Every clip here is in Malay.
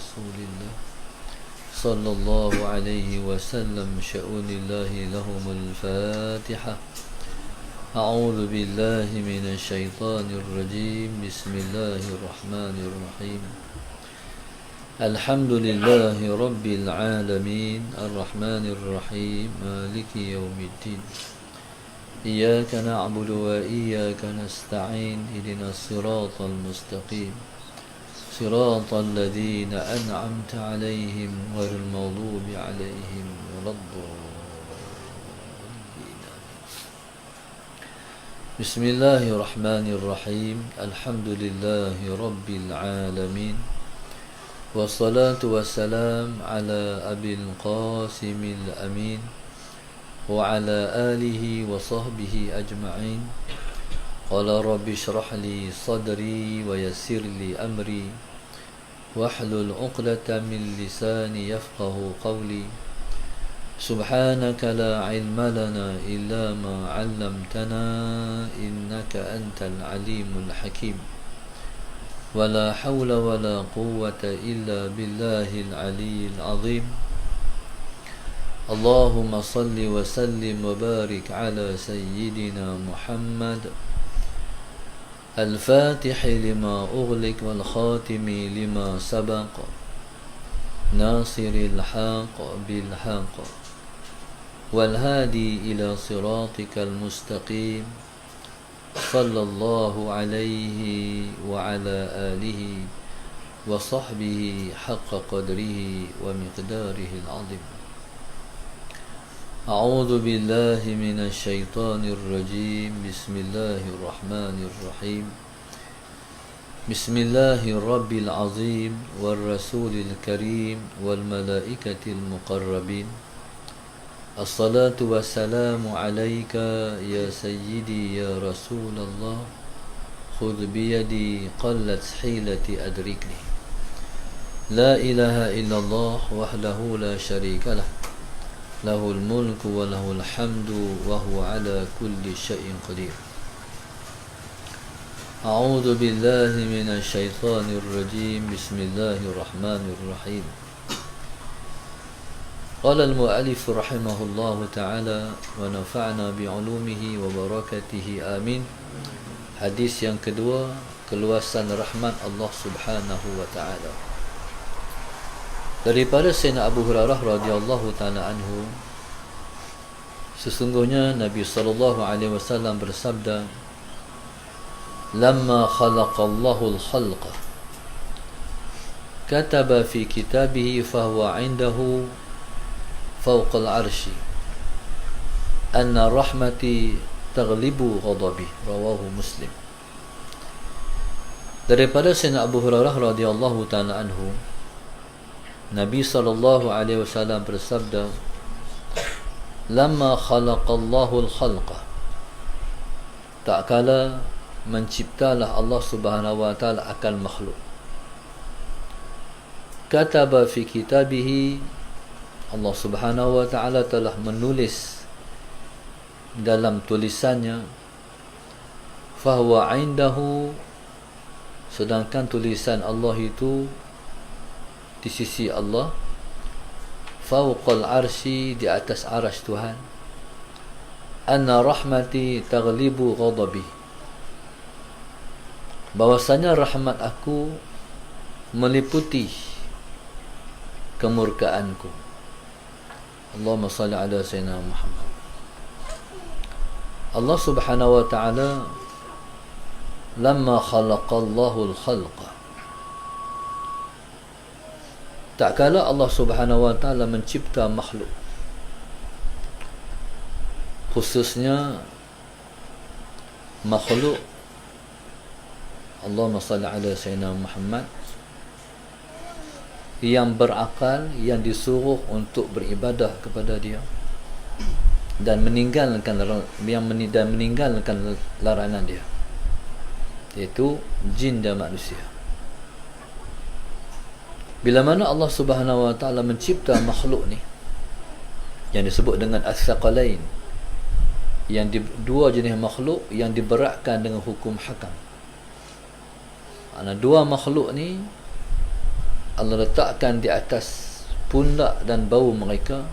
رسول الله صلى الله عليه وسلم شؤون الله لهم الفاتحة. أعوذ بالله من الشيطان الرجيم. بسم الله الرحمن الرحيم. الحمد لله رب العالمين الرحمن الرحيم مالك يوم الدين. إياك نعبد وإياك نستعين. اهدنا الصراط المستقيم صراط الذين أنعمت عليهم غير المغضوب عليهم ولا الضالين. بسم الله الرحمن الرحيم. الحمد لله رب العالمين والصلاة والسلام على أبي القاسم الأمين وعلى آله وصحبه أجمعين. قال رب اشرح لي صدري ويسر لي أمري واحلل عقدة من لساني يفقه قولي. سبحانك لا علم لنا إلا ما علمتنا إنك أنت العليم الحكيم. ولا حول ولا قوة إلا بالله العلي العظيم. اللهم صل وسلم وبارك على سيدنا محمد الفاتح لما أغلق والخاتم لما سبق ناصر الحق بالحق والهادي إلى صراطك المستقيم صلى الله عليه وعلى آله وصحبه حق قدره ومقداره العظيم. أعوذ بالله من الشيطان الرجيم. بسم الله الرحمن الرحيم. بسم الله الرب العظيم والرسول الكريم والملائكة المقربين. الصلاة والسلام عليك يا سيدي يا رسول الله. خذ بيدي قلت حيلتي أدركني. لا إله إلا الله وحده لا شريك له له الملك وله الحمد وهو على كل شيء قدير. أعوذ بالله من الشيطان الرجيم. بسم الله الرحمن الرحيم. قال المؤلف رحمه الله تعالى ونفعنا بعلومه وبركاته آمين. Hadis yang kedua, keluasan rahmat Allah Subhanahu wa taala. Daripada Sayyidina Abu Hurairah radhiyallahu taala anhu, sesungguhnya Nabi sallallahu alaihi wasallam bersabda, "Lamma khalaqallahu al-khalqa kataba fi kitabihi fahuwa 'indahu fawqa al-'arsy anna rahmati taghlibu ghadabi." Rawahu Muslim. Daripada Sayyidina Abu Hurairah radhiyallahu taala anhu, Nabi sallallahu alaihi wasallam bersabda, "Lamma khalaqallahu al-khalqa." Tak kala menciptalah Allah Subhanahu wa taala akan makhluk. Kataba fi kitabihi, Allah Subhanahu wa taala telah menulis dalam tulisannya, fahuwa 'indahu, sedangkan tulisan Allah itu di sisi Allah, fawqal arsy, di atas arasy Tuhan, anna rahmati taghlibu ghadabi, bahwasanya rahmat aku meliputi kemurkaanku. Allahumma salli ala sayyidina Muhammad. Allah Subhanahu wa taala, lamma khalaqallahu al-khalqa, tak kala Allah Subhanahu wa taala mencipta makhluk, khususnya makhluk, Allahumma salli ala sayyidina Muhammad, yang berakal, yang disuruh untuk beribadah kepada Dia dan meninggalkan larangan Dia, iaitu jin dan manusia. Bila mana Allah Subhanahu wa taala mencipta makhluk ni yang disebut dengan as-saqalain, yang dua jenis makhluk yang diberatkan dengan hukum hakam. Dua makhluk ni Allah letakkan di atas pundak dan bahu mereka,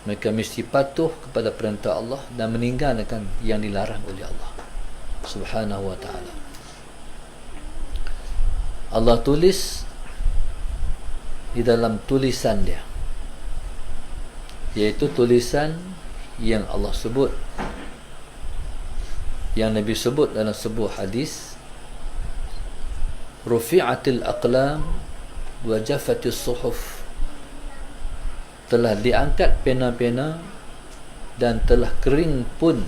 mereka mesti patuh kepada perintah Allah dan meninggalkan yang dilarang oleh Allah Subhanahu wa ta'ala. Allah tulis di dalam tulisan dia, iaitu tulisan yang Allah sebut, yang Nabi sebut dalam sebuah hadis, rufi'atil aqlam wa jafatis suhuf, telah diangkat pena-pena dan telah kering pun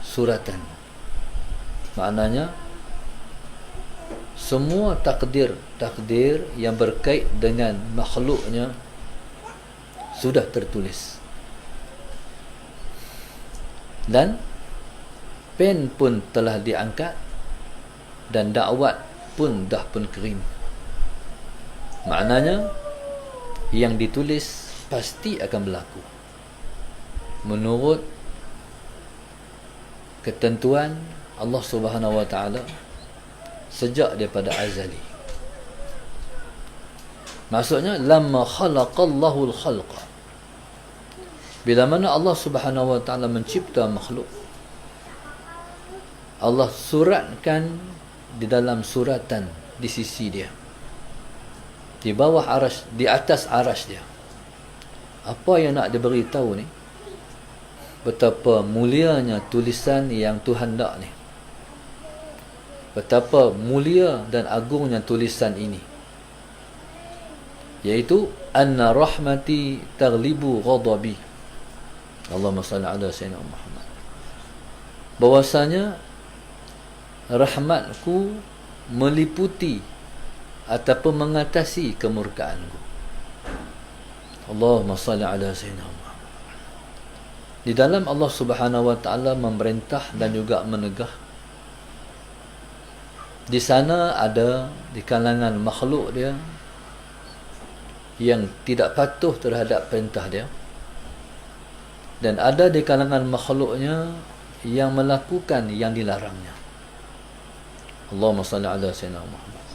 suratan. Maknanya semua takdir yang berkait dengan makhluknya sudah tertulis, dan pen pun telah diangkat dan dakwat pun dah pun kering. Maknanya yang ditulis pasti akan berlaku menurut ketentuan Allah Subhanahu wa ta'ala sejak daripada azali. Maksudnya lamma khalaqallahu al-khalqa, bila mana Allah Subhanahu wa ta'ala mencipta makhluk, Allah suratkan di dalam suratan di sisi dia, di bawah arash, di atas arash dia. Apa yang nak diberitahu ni, betapa mulianya tulisan yang Tuhan nak ni, betapa mulia dan agungnya tulisan ini, iaitu anna rahmati taghlibu ghadabi. Allahumma salli ala sayyidina Muhammad. Bahwasanya rahmatku meliputi ataupun mengatasi kemurkaanku. Allahumma salli ala sayyidina Muhammad. Di dalam Allah Subhanahu wa ta'ala memerintah dan juga menegah, di sana ada di kalangan makhluk dia yang tidak patuh terhadap perintah dia, dan ada di kalangan makhluknya yang melakukan yang dilarangnya. Allahumma salli ala sayyidina Muhammad.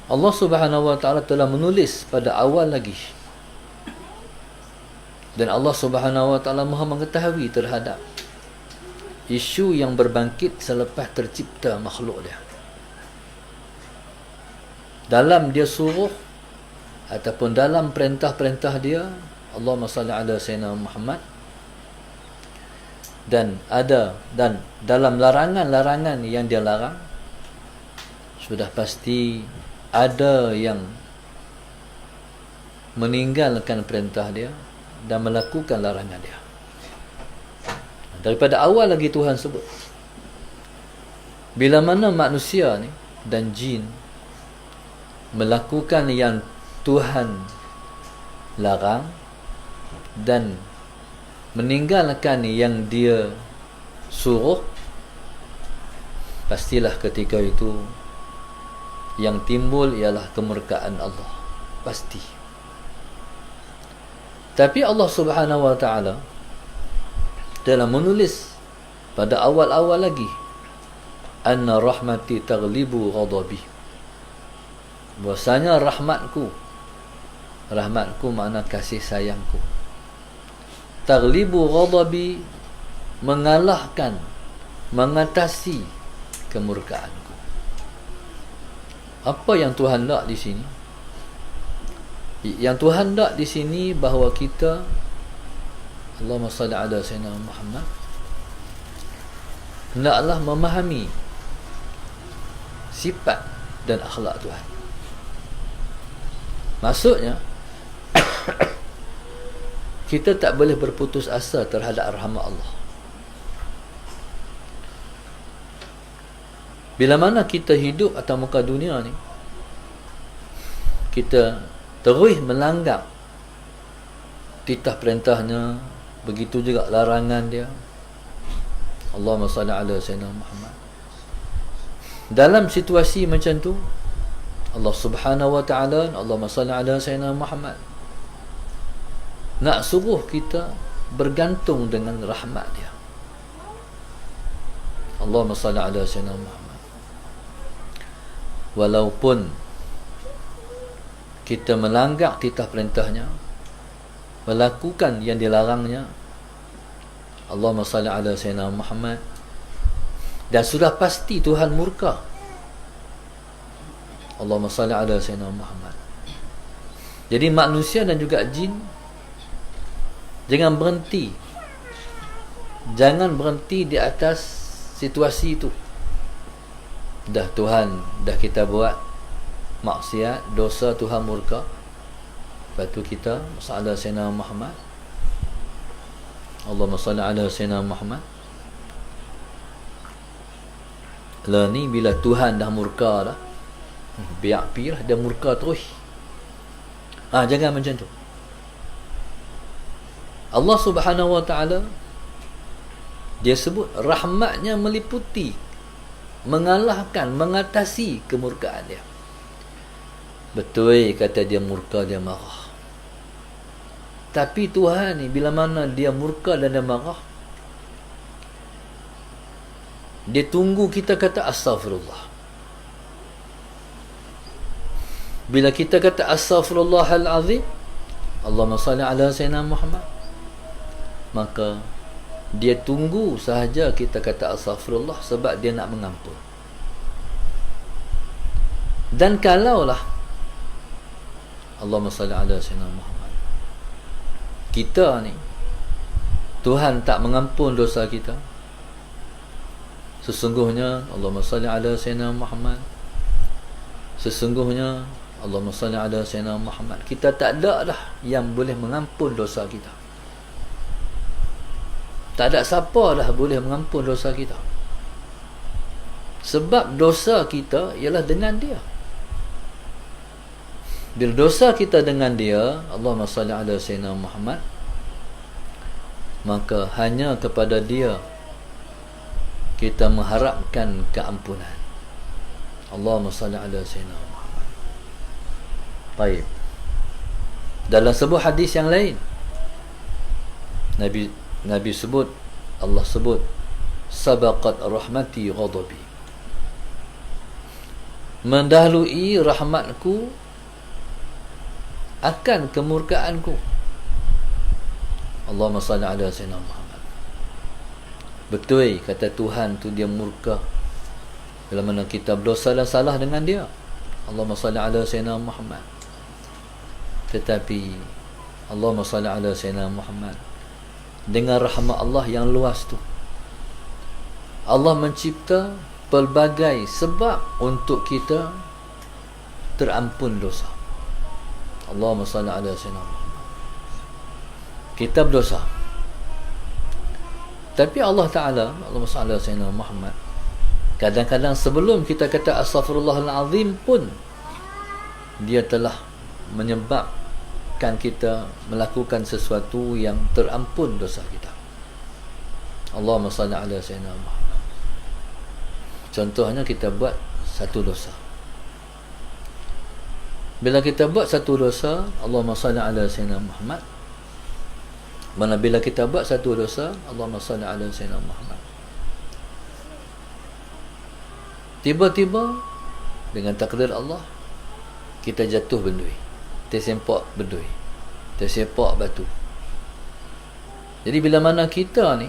Allah Subhanahu wa ta'ala telah menulis pada awal lagi, dan Allah Subhanahu wa ta'ala Maha mengetahui terhadap isu yang berbangkit selepas tercipta makhluk dia. Dalam dia suruh ataupun dalam perintah-perintah dia, Allahumma salli ala sayyidina Muhammad, dan dalam larangan-larangan yang dia larang, sudah pasti ada yang meninggalkan perintah dia dan melakukan larangan dia. Daripada awal lagi Tuhan sebut, bila mana manusia ni dan jin melakukan yang Tuhan larang dan meninggalkan yang dia suruh, pastilah ketika itu yang timbul ialah kemurkaan Allah, pasti. Tapi Allah Subhanahu wa ta'ala telah menulis pada awal-awal lagi, anna rahmati taghlibu ghadabi, bahwasanya rahmatku makna kasih sayangku, taghlibu ghadabi, mengalahkan, mengatasi kemurkaanku. Apa yang Tuhan nak di sini? Yang Tuhan nak di sini bahawa kita, Allahumma salli ala sayyidina Muhammad, hendaklah memahami sifat dan akhlak Tuhan. Maksudnya kita tak boleh berputus asa terhadap rahmat Allah. Bila mana kita hidup atas muka dunia ni, kita terus melanggar titah perintahnya, begitu juga larangan dia. Allahumma salli ala sayyidina Muhammad. Dalam situasi macam tu, Allah Subhanahu wa ta'ala, Allahumma salli ala sayyidina Muhammad, nak suruh kita bergantung dengan rahmat dia. Allahumma salli ala sayyidina Muhammad. walaupun kita melanggar titah perintahnya, melakukan yang dilarangnya, Allahumma salli ala Sayyidina Muhammad, dan sudah pasti Tuhan murka, Allahumma salli ala Sayyidina Muhammad. Jadi manusia dan juga jin jangan berhenti di atas situasi itu. Dah Tuhan, dah kita buat maksiat, dosa, Tuhan murka, lepas tu kita salli ala Sayyidina Muhammad, Allahumma salli ala Sayyidina Muhammad. Lah ni bila Tuhan dah murka dah, biar pi lah, dia murka terus. Jangan macam tu. Allah Subhanahu wa ta'ala, dia sebut rahmatnya meliputi, mengalahkan, mengatasi kemurkaan dia. Betul kata dia murka, dia marah. Tapi Tuhan ni bila mana dia murka dan dia marah, dia tunggu kita kata astaghfirullah. Bila kita kata astaghfirullahalazim, Allahumma salli ala Sayyidina Muhammad, maka dia tunggu sahaja kita kata astaghfirullah, sebab dia nak mengampun. Dan kalaulah Allahumma salli ala Sayyidina Muhammad, kita ni Tuhan tak mengampun dosa kita, sesungguhnya Allahumma salli ala Sayyidina Muhammad, sesungguhnya Allahumma salli ala Sayyidina Muhammad, kita tak ada dah yang boleh mengampun dosa kita. Tak ada siapa dah boleh mengampun dosa kita, sebab dosa kita ialah dengan dia. Bila dosa kita dengan dia, Allahumma salli ala Sayyidina Muhammad, maka hanya kepada dia kita mengharapkan keampunan. Allahumma salli ala Sayyidina Muhammad. Baik. Dalam sebuah hadis yang lain, Nabi sebut, Allah sebut, sabaqat rahmati ghadabi, mendahului rahmatku akan kemurkaanku. Allahumma salli ala Sayyidina Muhammad. Betul kata Tuhan tu dia murka bila mana kita berdosa dan salah dengan dia. Allahumma salli ala Sayyidina Muhammad. Tetapi Allahumma salli ala Sayyidina Muhammad, dengan rahmat Allah yang luas tu, Allah mencipta pelbagai sebab untuk kita terampun dosa. Allahumma salli ala Sayyidina Muhammad. Kita berdosa, tapi Allah Ta'ala, Allahumma salli ala Sayyidina Muhammad, kadang-kadang sebelum kita kata astaghfirullahalazim pun, dia telah menyebabkan kita melakukan sesuatu yang terampun dosa kita. Allahumma salli ala Sayyidina Muhammad. Contohnya kita buat satu dosa. Bila kita buat satu dosa, Allahumma salli ala Sayyidina Muhammad. Mana bila kita buat satu dosa, Allahumma salli ala Sayyidina Muhammad, tiba-tiba dengan takdir Allah kita jatuh bendui, tersempak bendui, tersepak batu. Jadi bila mana kita ni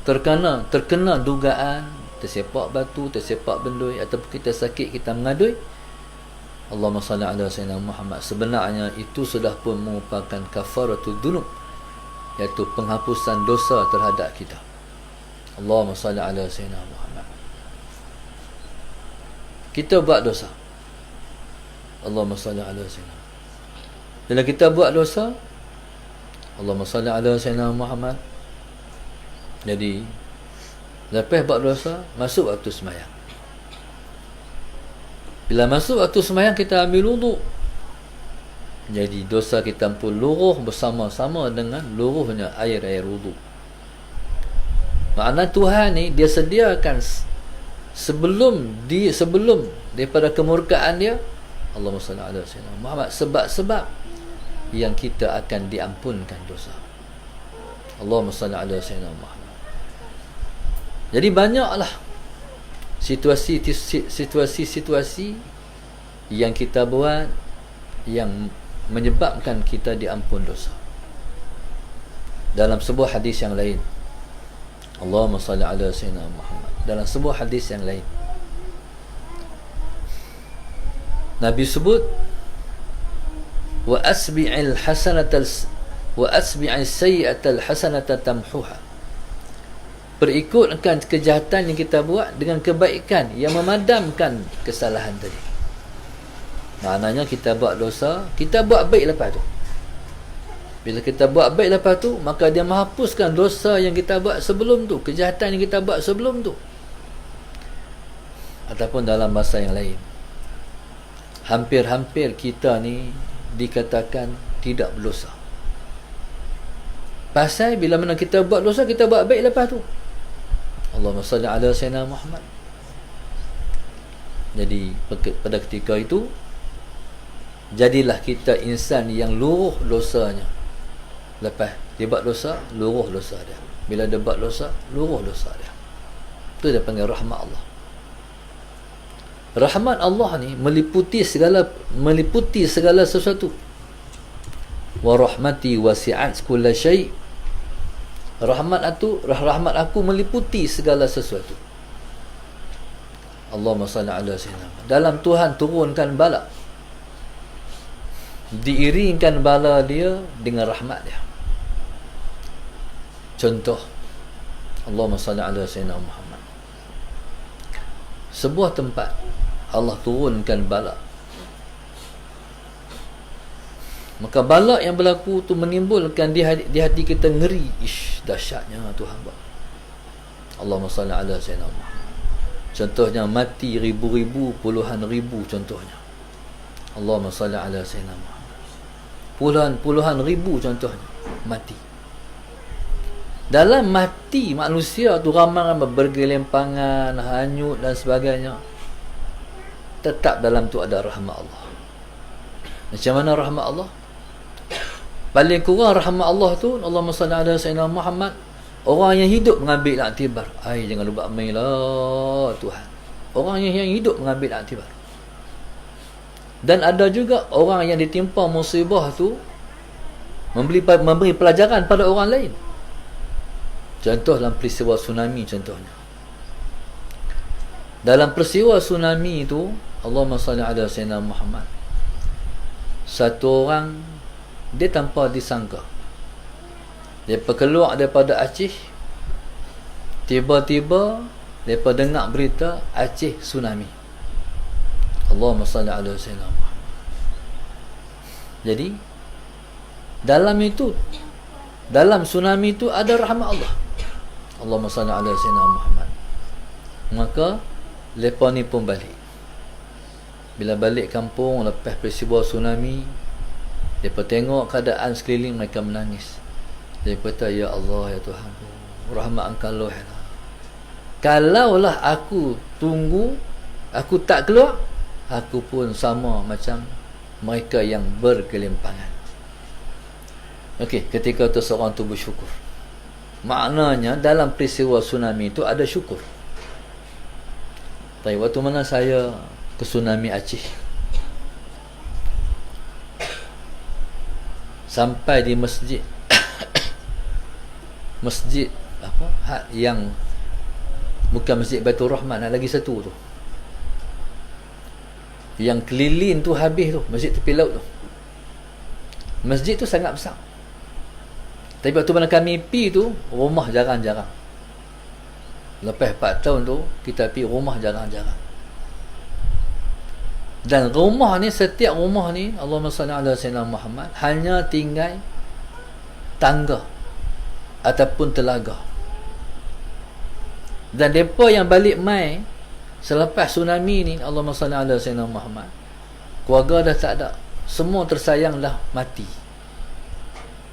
terkena dugaan tersepak batu, tersepak bendui, ataupun kita sakit, kita mengadui, Allahumma salli ala Sayyidina Muhammad, sebenarnya itu sudah pun merupakan kafaratul dunub, iaitu penghapusan dosa terhadap kita. Allahumma salli ala Sayyidina Muhammad. Kita buat dosa, Allahumma salli ala Sayyidina. Bila kita buat dosa, Allahumma salli ala Sayyidina Muhammad. Jadi lepas buat dosa, masuk waktu sembahyang. Bila masuk waktu sembahyang, kita ambil wuduk. Jadi dosa kita pun luruh bersama-sama dengan luruhnya air wuduk. Makna Tuhan ni dia sediakan sebelum daripada kemurkaan dia, Allahumma salli ala Sayyidina Muhammad, sebab-sebab yang kita akan diampunkan dosa. Allahumma salli ala Sayyidina Muhammad. Jadi banyaklah situasi yang kita buat yang menyebabkan kita diampun dosa. Dalam sebuah hadis yang lain, Allahumma salli ala sayyidina Muhammad, dalam sebuah hadis yang lain, Nabi sebut wa asbi'il sayyi'atal hasanata tamhuha. Perikutkan kejahatan yang kita buat dengan kebaikan yang memadamkan kesalahan tadi. Maknanya kita buat dosa, kita buat baik lepas tu. Bila kita buat baik lepas tu, maka dia menghapuskan dosa yang kita buat sebelum tu, kejahatan yang kita buat sebelum tu. Ataupun dalam bahasa yang lain, hampir-hampir kita ni dikatakan tidak berdosa. Pasal bila mana kita buat dosa, kita buat baik lepas tu. Allahumma salli ala sayyidina Muhammad. Jadi pada ketika itu, jadilah kita insan yang luruh dosanya. Lepas dia buat dosa, luruh dosa dia. Bila dia buat dosa, luruh dosa dia. Itu dia panggil rahmat Allah. Rahmat Allah ni meliputi segala sesuatu. Wa rahmati wasi'at kulla syai'. Rahmat aku meliputi segala sesuatu. Allahumma salli ala sayyidina. Dalam Tuhan turunkan bala, diiringkan bala dia dengan rahmat dia. Contoh, Allahumma salli ala sayyidina Muhammad. Sebuah tempat Allah turunkan bala, maka bala yang berlaku tu menimbulkan di hati kita ngeri. Ish, dahsyatnya Tuhan buat. Allahumma salli ala sayyidina Muhammad. Contohnya mati ribu-ribu, puluhan ribu contohnya. Allahumma salli ala sayyidina Muhammad. Puluhan ribu contohnya mati. Dalam mati manusia tu ramai-ramai bergelimpangan, hanyut dan sebagainya. Tetap dalam tu ada rahmat Allah. Macam mana rahmat Allah? Paling kurang rahmat Allah tu, Allahumma salli ala sayyidina Muhammad, orang yang hidup mengambil iktibar. Jangan lupa main lah Tuhan. Orang yang hidup mengambil iktibar. Dan ada juga orang yang ditimpa musibah tu memberi pelajaran pada orang lain. Contoh dalam peristiwa tsunami contohnya. Dalam peristiwa tsunami itu, Allahumma salli ala sayyidina Muhammad, satu orang dia tanpa disangka, dia keluar daripada Aceh, tiba-tiba dia dengar berita Aceh tsunami. Allahumma salli ala sayyidina Muhammad. Jadi dalam tsunami itu ada rahmat Allah. Allahumma salli ala sayyidina Muhammad. Maka mereka ni pun balik. Bila balik kampung lepas peristiwa tsunami, mereka tengok keadaan sekeliling, mereka menangis. Mereka kata, ya Allah, ya Tuhan, rahmat Engkau lah. Kalaulah aku tunggu, aku tak keluar, aku pun sama macam mereka yang bergelimpangan. Okey, ketika itu seorang tu bersyukur. Maknanya dalam peristiwa tsunami itu ada syukur. Tapi waktu mana saya ke tsunami Aceh, sampai di masjid masjid yang bukan masjid Baitur Rahman, lagi satu tu yang keliling tu habis tu, masjid tepi laut tu. Masjid tu sangat besar, tapi waktu mana kami pergi tu, rumah jarang-jarang. Lepas 4 tahun tu kita pergi, rumah jarang-jarang. Dan rumah ni, setiap rumah ni, Allahumma salli ala sayyidina Muhammad, hanya tinggal tangga ataupun telaga. Dan mereka yang balik mai selepas tsunami ni, Allahumma salli ala sayyidina Muhammad, keluarga dah tak ada, semua tersayang dah mati.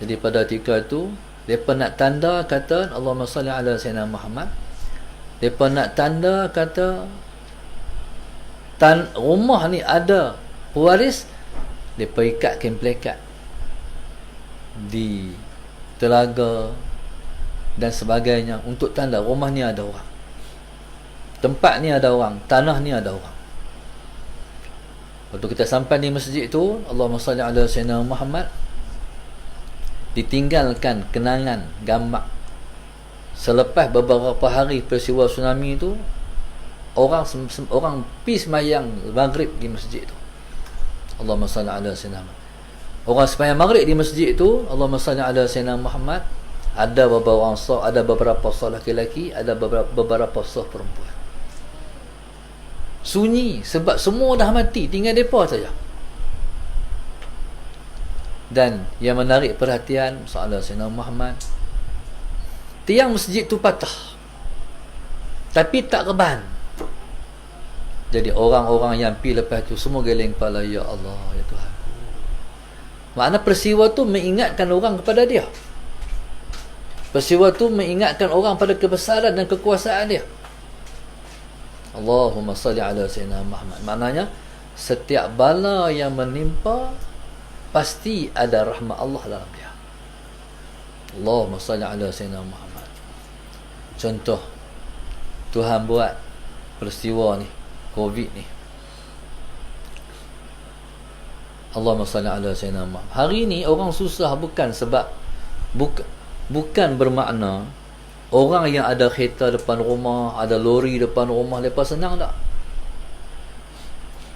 Jadi pada ketika itu mereka nak tanda kata Allahumma salli ala sayyidina Muhammad, mereka nak tanda kata rumah ni ada pewaris, mereka ikatkan plakat di telaga dan sebagainya untuk tanda rumah ni ada orang. tempat ni ada orang, tanah ni ada orang. Waktu kita sampai di masjid tu, Allahumma salli ala sayyidina Muhammad, ditinggalkan kenangan gambar. Selepas beberapa hari peristiwa tsunami tu, orang pergi sembahyang maghrib di masjid tu. Allahumma salli ala sayyidina Muhammad. Orang sembahyang maghrib di masjid tu, Allahumma salli ala sayyidina Muhammad, ada beberapa orang sah, ada beberapa sah lelaki, ada beberapa sah perempuan. Sunyi sebab semua dah mati, tinggal depa saja. Dan yang menarik perhatian soal Sayyidina Muhammad, tiang masjid tu patah tapi tak reban. Jadi orang-orang yang pergi lepas tu semua geleng kepala, ya Allah, ya Tuhan. Makna peristiwa tu mengingatkan orang kepada dia. Peristiwa tu mengingatkan orang pada kebesaran dan kekuasaan dia. Allahumma salli ala sayyidina Muhammad. Maknanya setiap bala yang menimpa pasti ada rahmat Allah dalam dia. Allahumma salli ala sayyidina Muhammad. Contoh, Tuhan buat peristiwa ni, Covid ni. Allahumma salli ala sayyidina Muhammad. Hari ni orang susah bukan sebab bukan bermakna orang yang ada kereta depan rumah, ada lori depan rumah, lepas senang tak?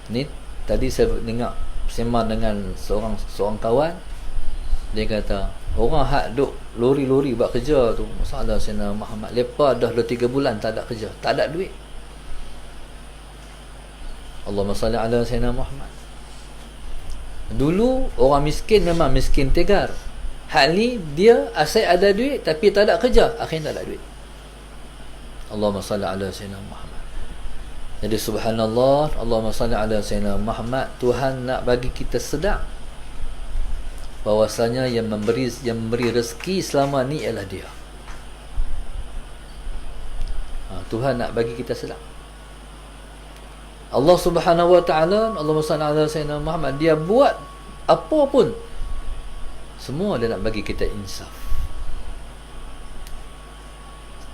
Ni tadi saya dengar sembang dengan seorang kawan. Dia kata orang hak duk lori-lori buat kerja tu, masalah Sayyidina Muhammad, lepas dah 2-3 bulan tak ada kerja, tak ada duit. Allahumma salli ala Sayyidina Muhammad. Dulu orang miskin memang miskin tegar. Hal ni dia asal ada duit tapi tak ada kerja, akhirnya tak ada duit. Allahumma salli ala sayyidina Muhammad. Jadi subhanallah, Allahumma salli ala sayyidina Muhammad. Tuhan nak bagi kita sedar bahwasanya yang memberi rezeki selama ni ialah dia. Tuhan nak bagi kita sedar. Allah Subhanahu wa taala, Allahumma salli ala sayyidina Muhammad, dia buat apa pun, semua dia nak bagi kita insaf.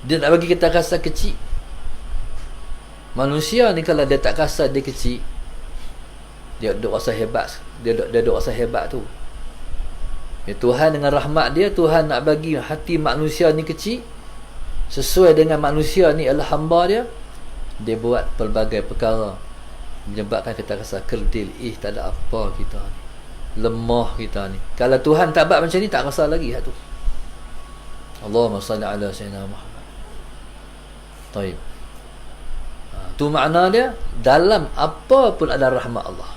Dia nak bagi kita rasa kecil. Manusia ni kalau dia tak rasa dia kecil, dia duk rasa hebat. Dia duk rasa hebat tu. Ya, Tuhan dengan rahmat dia, Tuhan nak bagi hati manusia ni kecil, sesuai dengan manusia ni adalah hamba dia. Dia buat pelbagai perkara menyebabkan kita rasa kerdil. Tak ada apa kita ni, lemah kita ni. Kalau Tuhan tak buat macam ni, tak rasa lagi hak tu. Allahumma salli ala sayyidina Muhammad. Taib. Tu makna dia, dalam apa pun ada rahmat Allah.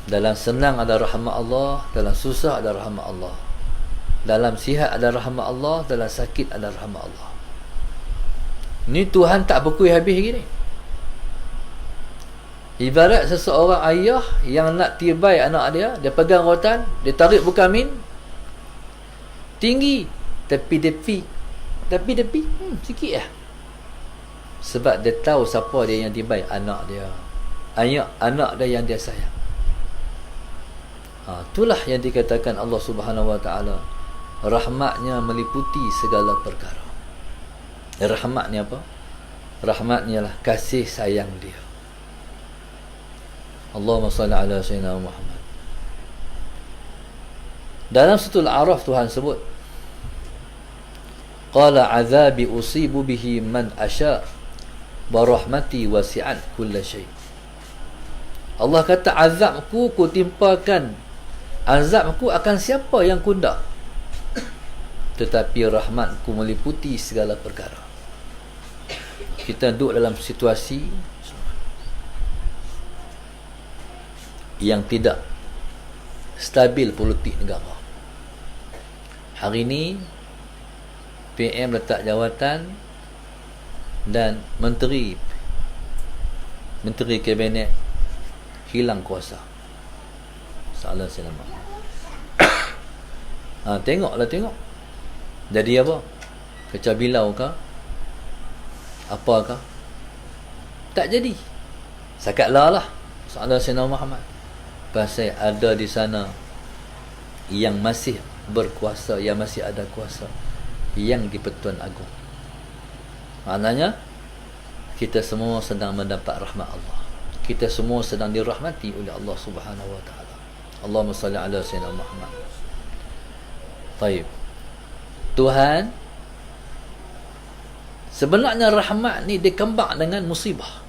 Dalam senang ada rahmat Allah, dalam susah ada rahmat Allah. Dalam sihat ada rahmat Allah, dalam sakit ada rahmat Allah. Ni Tuhan tak berkuih habis gini. Ibarat seseorang ayah yang nak tibai anak dia, dia pegang rotan, dia tarik buka min tinggi, tepi sikit lah. Sebab dia tahu siapa dia yang tibai, anak dia, anak dia yang dia sayang. Itulah yang dikatakan Allah Subhanahu wa taala, rahmatnya meliputi segala perkara. Rahmat ni apa? Rahmat ni adalah kasih sayang dia. Allahumma salli ala sayyidina Muhammad. Dalam surah Al-A'raf Tuhan sebut, qala azabi usibu bihi man asya wa rahmati wasi'at kulla syai. Allah kata azabku ku timpakan, azabku akan siapa yang kundak, tetapi rahmatku meliputi segala perkara. Kita duduk dalam situasi yang tidak stabil politik negara. Hari ini PM letak jawatan dan menteri kabinet hilang kuasa. Salah selama. Tengok. Jadi apa? Kecah bilau ke? Apakah? Tak jadi. Sakatlah lah. Salah Sayyidina Muhammad. Pasal ada di sana yang masih berkuasa, yang masih ada kuasa, yang di Pertuan Agong. Maknanya kita semua sedang mendapat rahmat Allah. Kita semua sedang dirahmati oleh Allah Subhanahu wa taala. Allahumma salli ala sayyidina Muhammad. Baik. Tuhan, sebenarnya rahmat ni dikembang dengan musibah.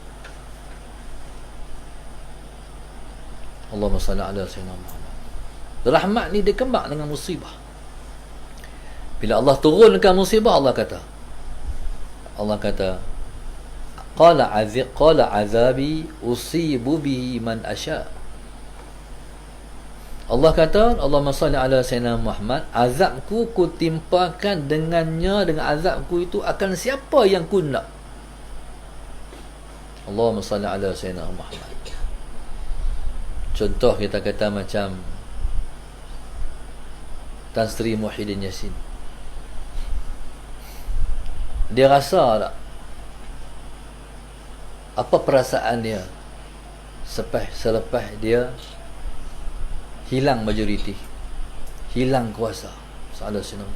Allahumma salli ala sayyidina Muhammad. Rahmat ni dikembang dengan musibah. Bila Allah turunkan musibah, Allah kata qala azabi usibu bihi man asya. Allah kata, Allahumma salli ala sayyidina Muhammad, azabku ku timpakan dengannya, dengan azabku itu akan siapa yang ku nak. Allahumma salli ala sayyidina Muhammad. Contoh kita kata macam Tan Sri Muhyiddin Yassin. Dia rasa tak apa perasaan dia selepas dia hilang majoriti, hilang kuasa. Sallallahu alaihi wasallam.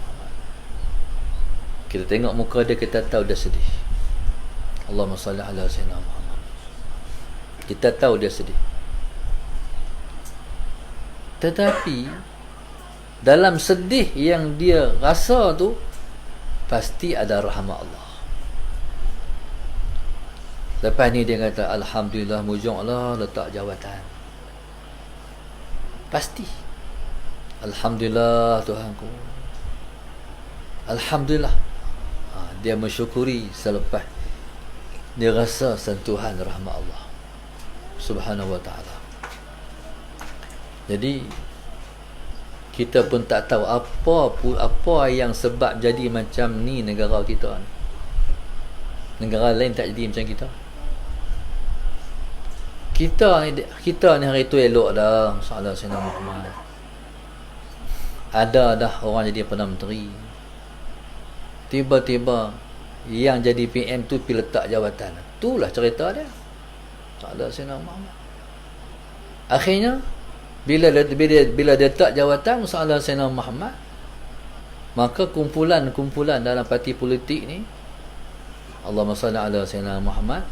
Kita tengok muka dia, kita tahu dia sedih. Allahumma salli ala sayyidina Muhammad. Kita tahu dia sedih. Tetapi dalam sedih yang dia rasa tu, pasti ada rahmat Allah. Lepas ni dia kata, alhamdulillah, mujunglah letak jawatan. Pasti. Alhamdulillah Tuhanku. Alhamdulillah. Dia mensyukuri selepas dia rasa sentuhan rahmat Allah Subhanahu wa ta'ala. Jadi kita pun tak tahu apa yang sebab jadi macam ni negara kita ni. Negara lain tak jadi macam kita. Kita ni hari tu elok dah, sallallahu alaihi wasallam. Ada dah orang jadi Perdana Menteri. Tiba-tiba yang jadi PM tu pergi letak jawatan. Itulah cerita dia. Sallallahu alaihi wasallam. Akhirnya bila dia letak jawatan sallallahu alaihi wasallam Muhammad, maka kumpulan dalam parti politik ni, Allahumma salli ala sayyidina Muhammad,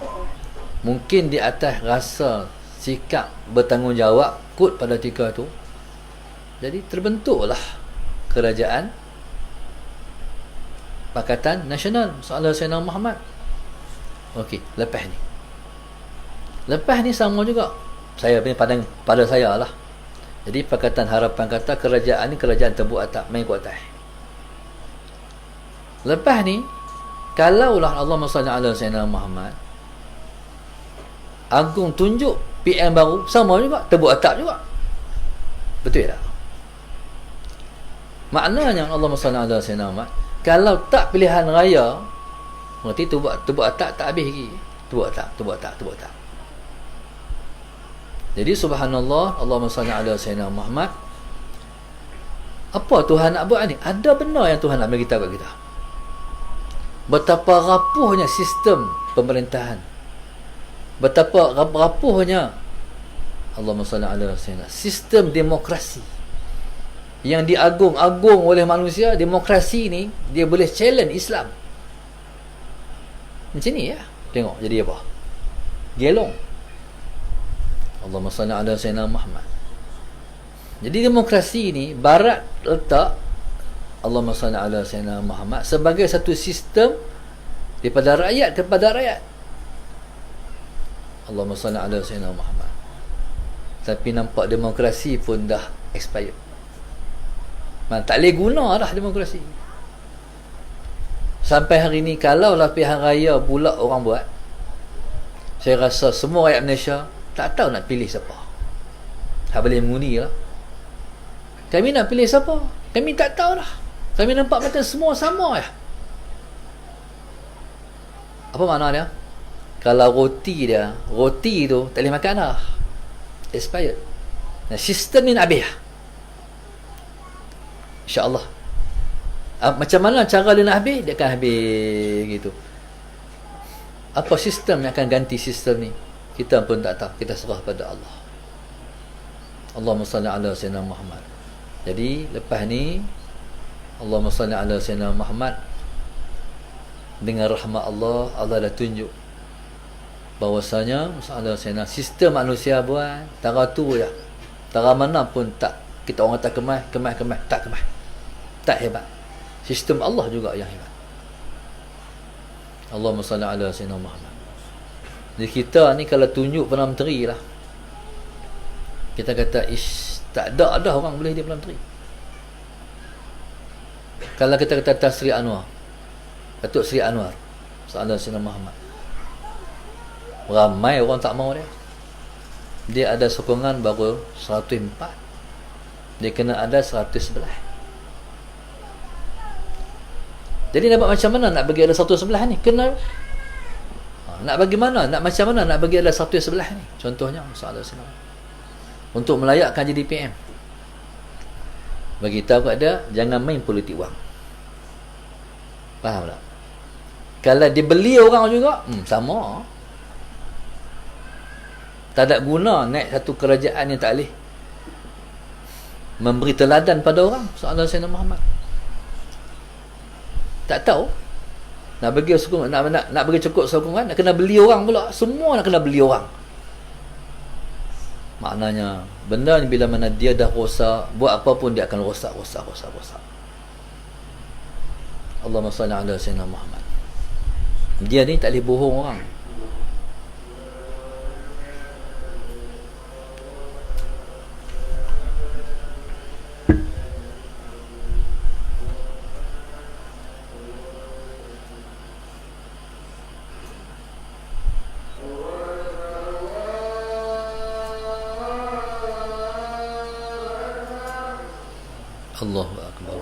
mungkin di atas rasa sikap bertanggungjawab kot pada ketika tu, jadi terbentuklah kerajaan Pakatan Nasional sallallahu alaihi wasallam Muhammad. Okey, lepas ni sama juga. Saya punya pandang pada saya lah. Jadi Pakatan Harapan kata kerajaan ni kerajaan tebuk atap, main kuat atas. Lepas ni, kalaulah Allahumma salli ala sayyidina Muhammad, Agung tunjuk PM baru, sama juga, tebuk atap juga. Betul tak? Maknanya Allahumma salli ala sayyidina Muhammad, kalau tak pilihan raya, berarti tebuk atap tak habis lagi. Tebuk atap. Jadi subhanallah, Allahumma salli ala sayyidina Muhammad. Apa Tuhan nak buat ni? Ada benar yang Tuhan nak beritahu kat kita. Betapa rapuhnya sistem pemerintahan. Betapa rapuhnya, Allahumma salli ala sayyidina, sistem demokrasi yang diagung-agung oleh manusia. Demokrasi ni dia boleh challenge Islam. Macam ni ya. Tengok jadi apa? Gelong. Allahumma salli ala sayyidina Muhammad. Jadi demokrasi ni barat letak Allahumma salli ala sayyidina Muhammad sebagai satu sistem daripada rakyat kepada rakyat. Allahumma salli ala sayyidina Muhammad. Tapi nampak demokrasi pun dah expired. Tak boleh guna dah demokrasi. Sampai hari ni, kalaulah pilihan raya pula orang buat, saya rasa semua rakyat Malaysia tak tahu nak pilih siapa. Tak boleh mengundi lah. Kami nak pilih siapa? Kami tak tahu lah. Kami nampak macam semua sama ya. Apa makna dia? Kalau roti tu tak boleh makan dah, expired. Nah, sistem ni nak habis lah, InsyaAllah. Macam mana cara dia nak habis? Dia akan habis gitu. Apa sistem yang akan ganti sistem ni? Kita pun tak tahu. Kita serah pada Allah. Allahumma salli ala sayyidina Muhammad. Jadi lepas ni, Allahumma salli ala sayyidina Muhammad, dengan rahmat Allah, Allah dah tunjuk bahwasanya masalah sistem manusia buat tara tu ya. Tara mana pun tak, kita orang tak kemas, tak hebat. Sistem Allah juga yang hebat. Allahumma salli ala sayyidina Muhammad. Jadi kita ni kalau tunjuk Perdana Menteri lah, kita kata tak ada orang boleh jadi Perdana Menteri. Kalau kita kata Tan Sri Anwar, Datuk Sri Anwar sallallahu alaihi Muhammad, ramai orang tak mau dia. Dia ada sokongan baru 104. Dia kena ada 111. Jadi dapat macam mana nak bagi ada 111 ni? Kena nak bagi mana? Nak macam mana nak bagi ada 111 ni? Contohnya sallallahu alaihi wasallam untuk melayakkan jadi PM, bagi tahu kat dia jangan main politik wang. Faham tak? Kalau dibeli orang juga sama. Tak ada guna naik satu kerajaan yang tak boleh memberi teladan pada orang. Soalan Sayyidina Muhammad tak tahu nak bagi sokongan, nak bagi cukup sokongan, nak kena beli orang pula. Semua nak kena beli orang. Maknanya benda ni bila mana dia dah rosak, buat apa pun dia akan rosak. Allahumma salli ala sayyidina Muhammad. Dia ni tak boleh bohong orang. Allahu Akbar.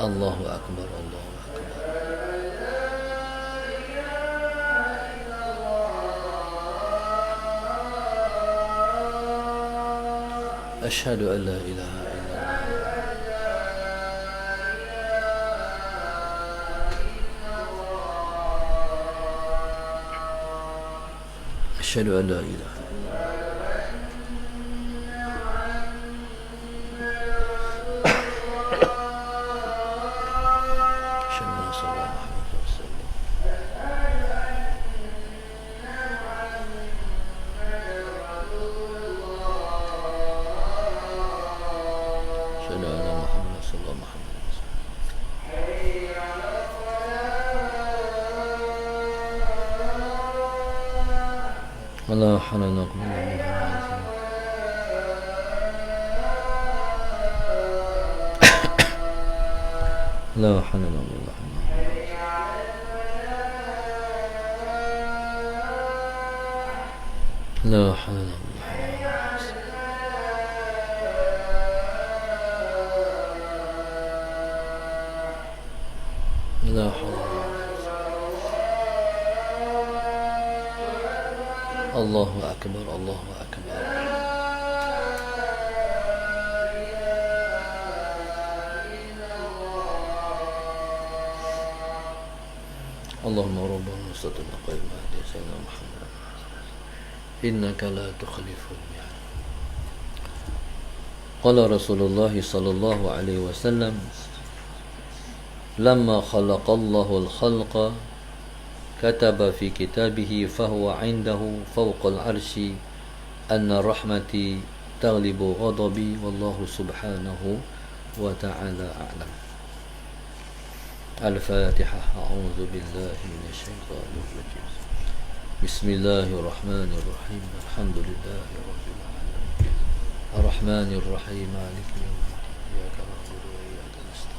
Allahu Akbar. Allahu Akbar. Asyhadu an la ilaha illallah. Asyhadu an la ilaha. لا حول ولا قوة لا حول ولا قوة لا حول ولا قوة لا حول. Allahu Akbar. Allahu Akbar. Allahumma rabbana sallallahu alaihi wa sallam Muhammad innaka la tukhliful mi'ad. Qala Rasulullah sallallahu alaihi wasallam lamma khalaqallahu al-khalqa كتب في كتابه فهو عنده فوق العرش أن رحمتي تغلب غضبي والله سبحانه وتعالى أعلم. الفاتحة. أعوذ بالله من الشيطان الرجيم. بسم الله الرحمن الرحيم. الحمد لله رب العالمين الرحمن الرحيم مالك يوم الدين إياك نعبد وإياك نستعين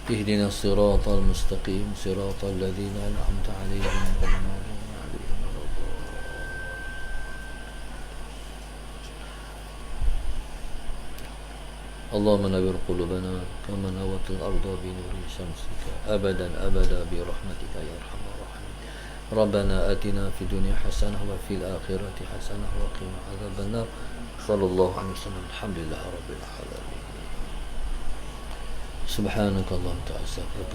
اهدنا الصراط المستقيم صراط الذين أنعمت عليهم غير المغضوب عليهم ولا الضالين. اللهم نور قلوبنا كما نورت الأرض بنور شمسك أبدا أبدا برحمتك يا أرحم الراحمين. ربنا آتنا في الدنيا حسنة وفي الآخرة حسنة وقنا عذاب النار. صلى الله عليه وسلم. الحمد لله رب العالمين. سبحانك اللهم تعالى استغفرك